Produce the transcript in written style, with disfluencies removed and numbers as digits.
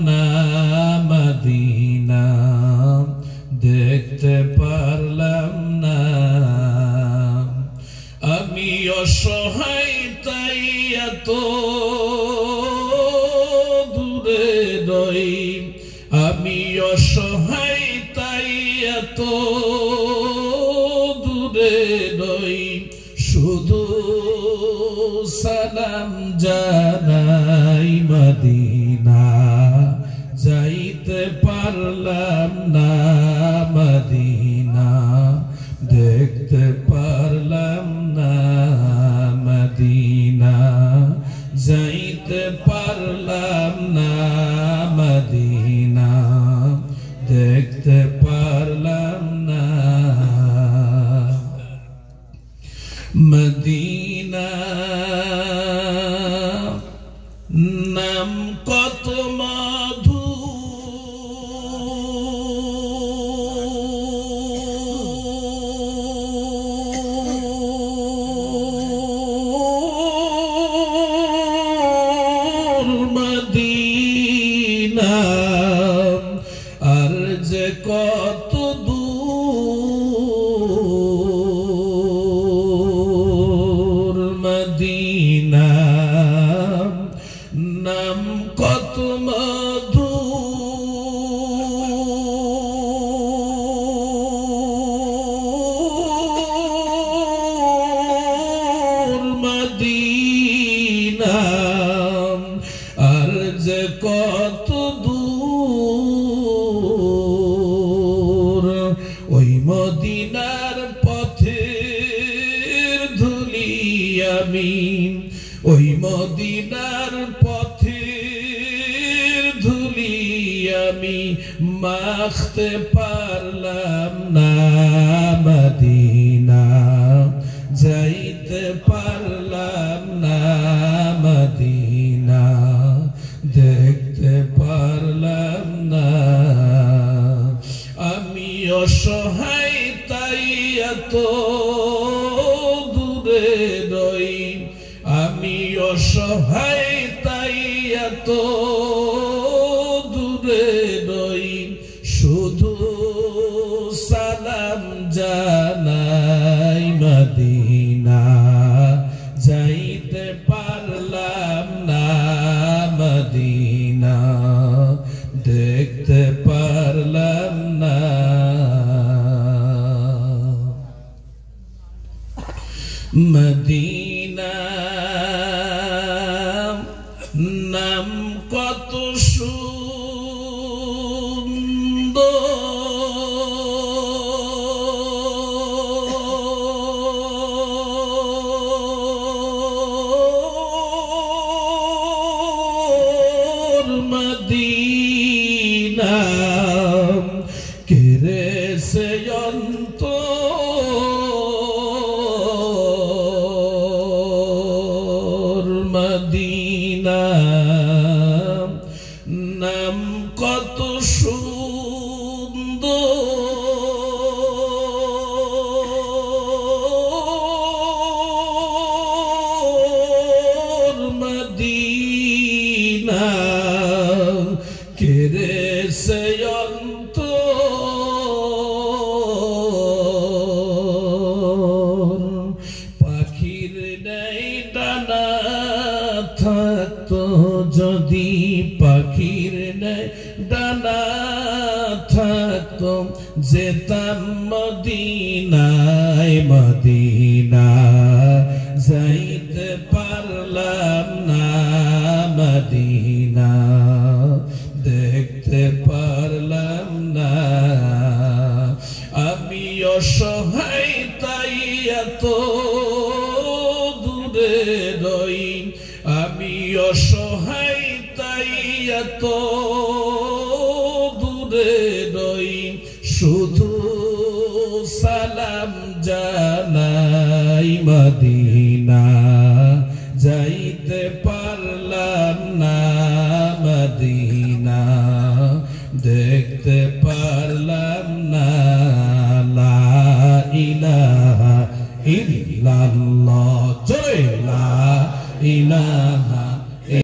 না মদিনা দেখতে পারলাম না আমি অসহায় তাই এত দূরে রই আমি অসহায় তাই এত দূরে রই শুধু সালাম জানাই মদিনা যাইতে পারলাম না মদিনা দেখতে পারলাম না মদিনা যাইতে পারলাম না মদিনা দেখতে পারলাম না মদিনা নাম কত মধু মদিনা আর যে কত দূর মদিনা নাম কত মধু মদিনা আর যে কত দূর ওই মদিনার পথের ধুলি আমি ওই মদিনার পথের ধুলি আমি মাখতে পারলাম না মদিনা যাইতে পারলাম না মদিনা দেখতে পারলাম না আমি অসহায় তাই এত দূরে রই আমি অসহায় তাই এত দূরে রই শুধু সালাম জানাই মদিনা যাইতে পারলাম না মদিনা দেখতে পারলাম না মদিনা নাম কত সুন্দর মদিনা কেরে সে মদিনা নাম কত সুন্দর মদিনা কেরে সে পাখির নেই ডানা থাকতো যদি পাখির নেই ডানা থাকতো যেতাম মদিনায় মদিনা যাইতে পারলাম না মদিনা দেখতে পারলাম না আমি অসহায় তাই এত দূরে রই আমি অসহায় তাই এত দূরে রই শুধু সালাম জানাই মদিনা